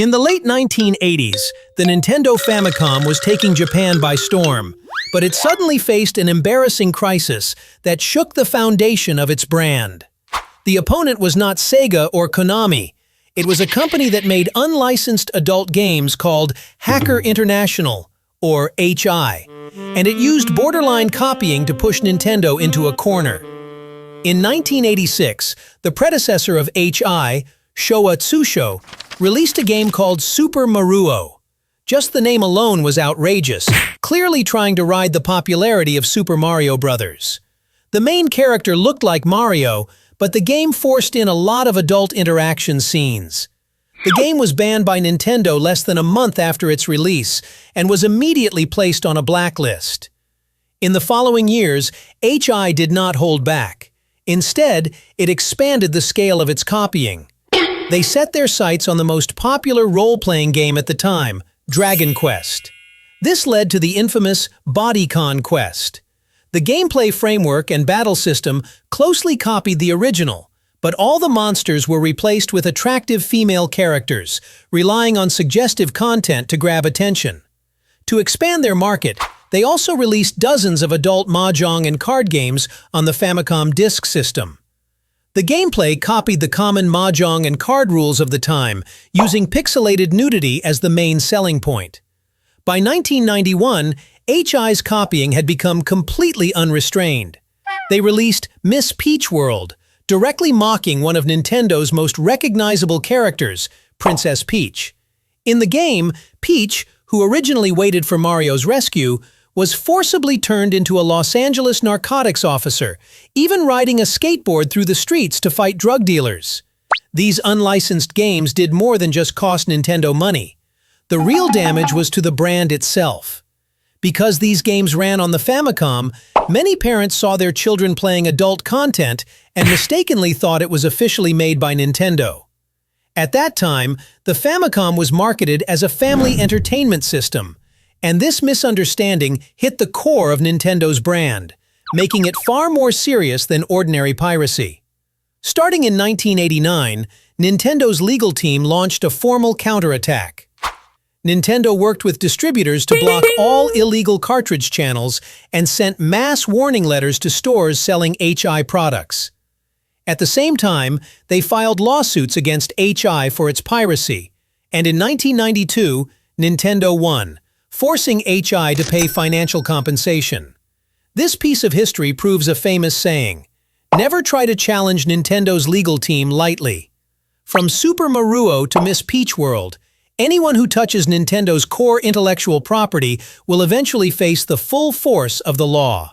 In the late 1980s, the Nintendo Famicom was taking Japan by storm, but it suddenly faced an embarrassing crisis that shook the foundation of its brand. The opponent was not Sega or Konami. It was a company that made unlicensed adult games called Hacker International, or HI, and it used borderline copying to push Nintendo into a corner. In 1986, the predecessor of HI, Showa Tsusho, released a game called Super Maruo. Just the name alone was outrageous, clearly trying to ride the popularity of Super Mario Bros. The main character looked like Mario, but the game forced in a lot of adult interaction scenes. The game was banned by Nintendo less than a month after its release and was immediately placed on a blacklist. In the following years, HI did not hold back. Instead, it expanded the scale of its copying. They set their sights on the most popular role-playing game at the time, Dragon Quest. This led to the infamous Bodycon Quest. The gameplay framework and battle system closely copied the original, but all the monsters were replaced with attractive female characters, relying on suggestive content to grab attention. To expand their market, they also released dozens of adult mahjong and card games on the Famicom Disk System. The gameplay copied the common mahjong and card rules of the time, using pixelated nudity as the main selling point. By 1991, HI's copying had become completely unrestrained. They released Miss Peach World, directly mocking one of Nintendo's most recognizable characters, Princess Peach. In the game, Peach, who originally waited for Mario's rescue, was forcibly turned into a Los Angeles narcotics officer, even riding a skateboard through the streets to fight drug dealers. These unlicensed games did more than just cost Nintendo money. The real damage was to the brand itself. Because these games ran on the Famicom, many parents saw their children playing adult content and mistakenly thought it was officially made by Nintendo. At that time, the Famicom was marketed as a family entertainment system, and this misunderstanding hit the core of Nintendo's brand, making it far more serious than ordinary piracy. Starting in 1989, Nintendo's legal team launched a formal counterattack. Nintendo worked with distributors to block all illegal cartridge channels and sent mass warning letters to stores selling HI products. At the same time, they filed lawsuits against HI for its piracy, and in 1992, Nintendo won, forcing HI to pay financial compensation. This piece of history proves a famous saying: never try to challenge Nintendo's legal team lightly. From Super Maruo to Miss Peach World, anyone who touches Nintendo's core intellectual property will eventually face the full force of the law.